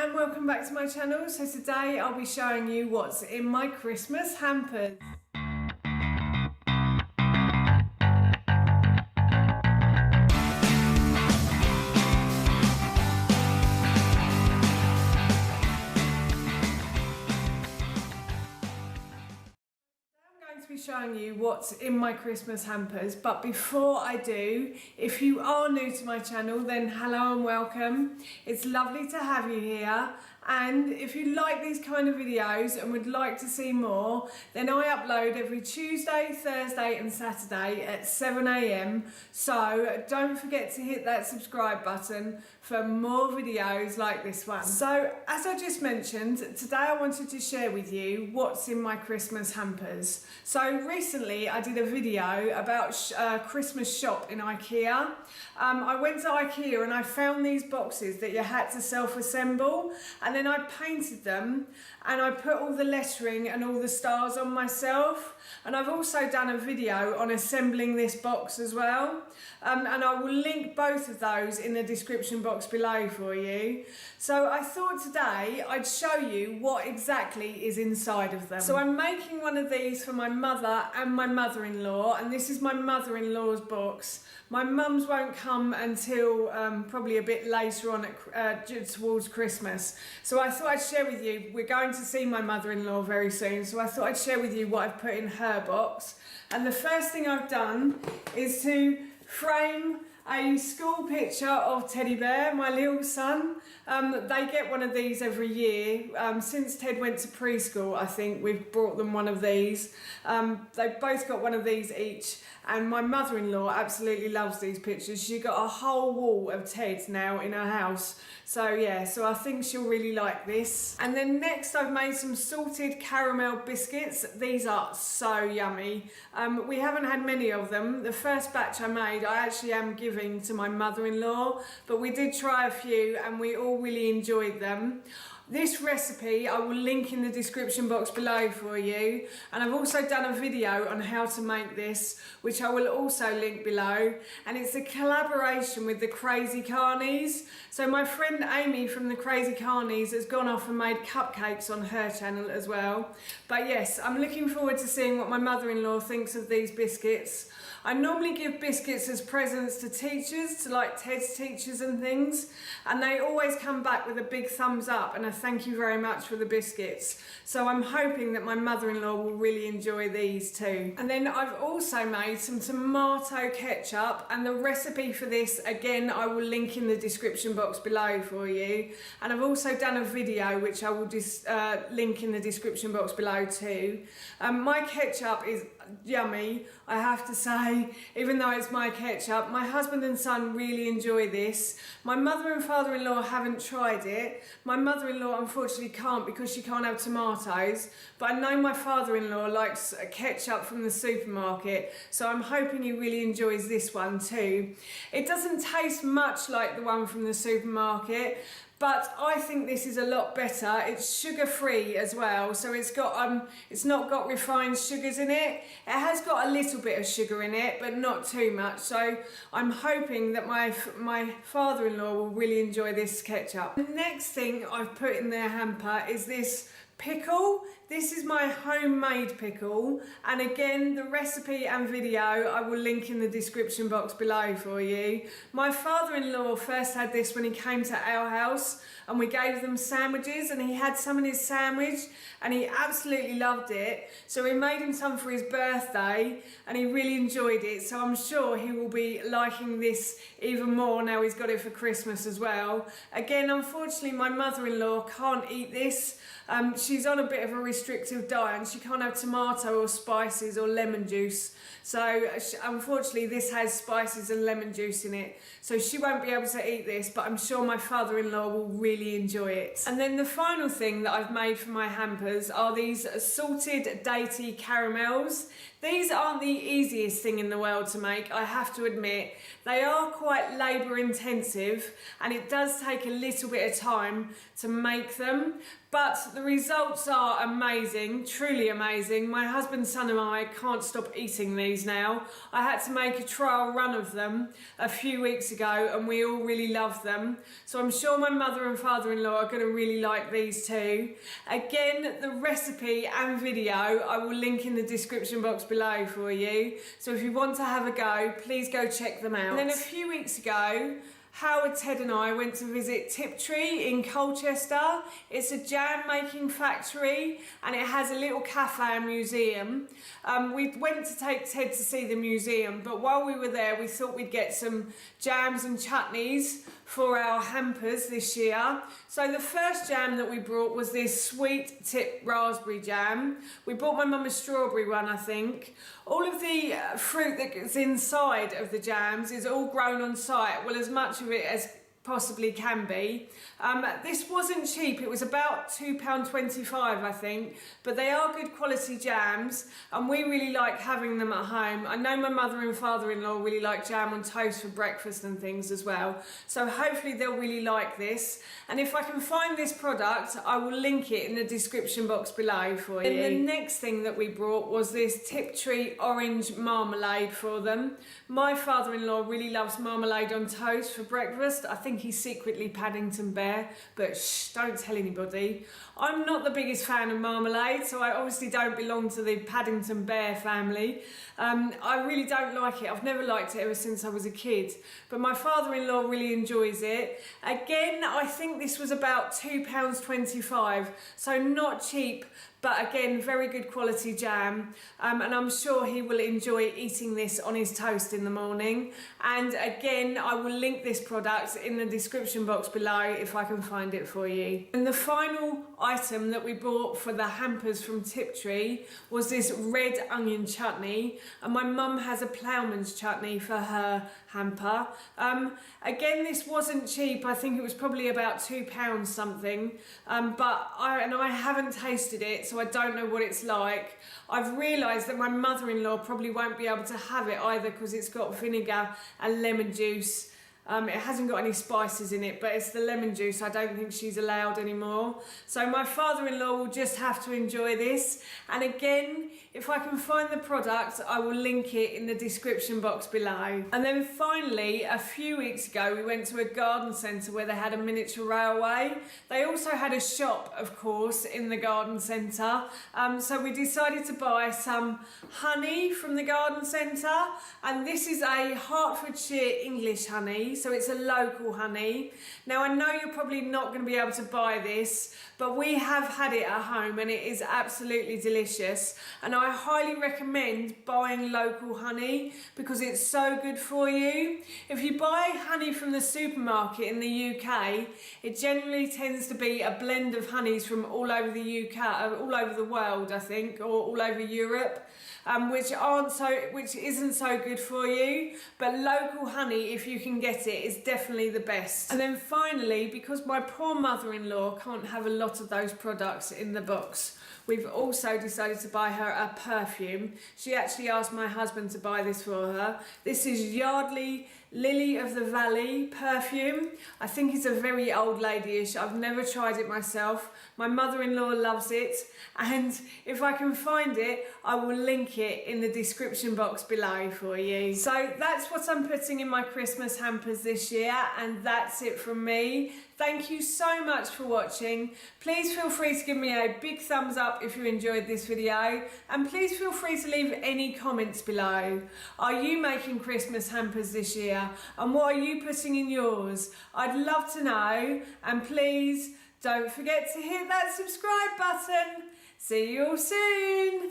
and welcome back to my channel. So today I'll be showing you what's in my Christmas hampers. To be showing you what's in my Christmas hampers, but before I do, if you are new to my channel, then hello and welcome. It's lovely to have you here, and if you like these kind of videos and would like to see more, then I upload every Tuesday, Thursday and Saturday at 7 AM, so don't forget to hit that subscribe button for more videos like this one. So as I just mentioned, today I wanted to share with you what's in my Christmas hampers. So recently I did a video about Christmas shop in Ikea. I went to Ikea and I found these boxes that you had to self-assemble, and then I painted them and I put all the lettering and all the stars on myself. And I've also done a video on assembling this box as well, and I will link both of those in the description box below for you. So I thought today I'd show you what exactly is inside of them. So I'm making one of these for my mother and my mother-in-law, and this is my mother-in-law's box. My mum's won't come until probably a bit later on towards Christmas. So I thought I'd share with you, we're going to see my mother-in-law very soon, so I thought I'd share with you what I've put in her box. And the first thing I've done is to frame a school picture of Teddy Bear, my little son. They get one of these every year. Since Ted went to preschool, I think we've brought them one of these. They've both got one of these each, and my mother-in-law absolutely loves these pictures. She got a whole wall of Ted now in her house. So yeah, so I think she'll really like this. And then next I've made some salted caramel biscuits. These are so yummy. We haven't had many of them. The first batch I made, I actually am giving to my mother-in-law, but we did try a few and we all really enjoyed them. This recipe I will link in the description box below for you, and I've also done a video on how to make this, which I will also link below, and it's a collaboration with the Crazy Carneys. So my friend Amy from the Crazy Carneys has gone off and made cupcakes on her channel as well. But yes, I'm looking forward to seeing what my mother-in-law thinks of these biscuits. I normally give biscuits as presents to teachers, to like Ted's teachers and things, and they always come back with a big thumbs up and a thank you very much for the biscuits. So I'm hoping that my mother-in-law will really enjoy these too. And then I've also made some tomato ketchup, and the recipe for this, again, I will link in the description box below for you. And I've also done a video which I will just link in the description box below too. My ketchup is yummy, I have to say. Even though it's my ketchup, my husband and son really enjoy this. My mother and father-in-law haven't tried it. My mother-in-law unfortunately can't because she can't have tomatoes, but I know my father-in-law likes ketchup from the supermarket, so I'm hoping he really enjoys this one too. It doesn't taste much like the one from the supermarket, but I think this is a lot better. It's sugar-free as well, so it's not got refined sugars in it. It has got a little bit of sugar in it, but not too much. So I'm hoping that my father-in-law will really enjoy this ketchup. The next thing I've put in their hamper is this pickle. This is my homemade pickle, and again, the recipe and video I will link in the description box below for you. My father-in-law first had this when he came to our house, and we gave them sandwiches, and he had some in his sandwich and he absolutely loved it. So we made him some for his birthday and he really enjoyed it, so I'm sure he will be liking this even more now he's got it for Christmas as well. Again, unfortunately my mother-in-law can't eat this. She's on a bit of a restrictive diet and she can't have tomato or spices or lemon juice. So unfortunately this has spices and lemon juice in it. So she won't be able to eat this, but I'm sure my father-in-law will really enjoy it. And then the final thing that I've made for my hampers are these salted Datey caramels. These aren't the easiest thing in the world to make, I have to admit. They are quite labour intensive and it does take a little bit of time to make them, but the results are amazing, truly amazing. My husband, son and I can't stop eating these now. I had to make a trial run of them a few weeks ago and we all really love them. So I'm sure my mother and father-in-law are going to really like these too. Again, the recipe and video I will link in the description box below for you. So if you want to have a go, please go check them out. And then a few weeks ago, Howard, Ted and I went to visit Tiptree in Colchester. It's a jam making factory and it has a little cafe and museum. We went to take Ted to see the museum, but while we were there we thought we'd get some jams and chutneys for our hampers this year. So the first jam that we brought was this sweet tip raspberry jam. We bought my mum a strawberry one, I think. All of the fruit that's inside of the jams is all grown on site, well, as much of it as possibly can be. This wasn't cheap, it was about £2.25 I think, but they are good quality jams and we really like having them at home. I know my mother and father-in-law really like jam on toast for breakfast and things as well, so hopefully they'll really like this. And if I can find this product, I will link it in the description box below for you. And the next thing that we brought was this Tiptree orange marmalade for them. My father-in-law really loves marmalade on toast for breakfast. I think he's secretly Paddington Bear, but shh, don't tell anybody. I'm not the biggest fan of marmalade, so I obviously don't belong to the Paddington Bear family. I really don't like it. I've never liked it ever since I was a kid, but my father-in-law really enjoys it. Again, I think this was about £2.25, so not cheap, but again, very good quality jam. And I'm sure he will enjoy eating this on his toast in the morning. And again, I will link this product in the description box below if I can find it for you. And the final item that we bought for the hampers from Tiptree was this red onion chutney. And my mum has a ploughman's chutney for her hamper. Again, this wasn't cheap. I think it was probably about £2 something. But I haven't tasted it, so I don't know what it's like. I've realised that my mother-in-law probably won't be able to have it either because it's got vinegar and lemon juice. It hasn't got any spices in it, but it's the lemon juice. I don't think she's allowed anymore. So my father-in-law will just have to enjoy this. And again, if I can find the product, I will link it in the description box below. And then finally, a few weeks ago, we went to a garden centre where they had a miniature railway. They also had a shop, of course, in the garden centre. So we decided to buy some honey from the garden centre. And this is a Hertfordshire English honey. So it's a local honey. Now I know you're probably not going to be able to buy this, but we have had it at home and it is absolutely delicious. And I highly recommend buying local honey because it's so good for you. If you buy honey from the supermarket in the UK, it generally tends to be a blend of honeys from all over the UK, all over the world, I think, or all over Europe. Which isn't so good for you, but local honey, if you can get it, is definitely the best. And then finally, because my poor mother-in-law can't have a lot of those products in the box, we've also decided to buy her a perfume. She actually asked my husband to buy this for her. This is Yardley Lily of the Valley perfume. I think it's a very old lady-ish. I've never tried it myself. My mother-in-law loves it, and if I can find it, I will link it in the description box below for you. So that's what I'm putting in my Christmas hampers this year, and that's it from me. Thank you so much for watching. Please feel free to give me a big thumbs up if you enjoyed this video, and please feel free to leave any comments below. Are you making Christmas hampers this year, and what are you putting in yours? I'd love to know, and please don't forget to hit that subscribe button. See you all soon.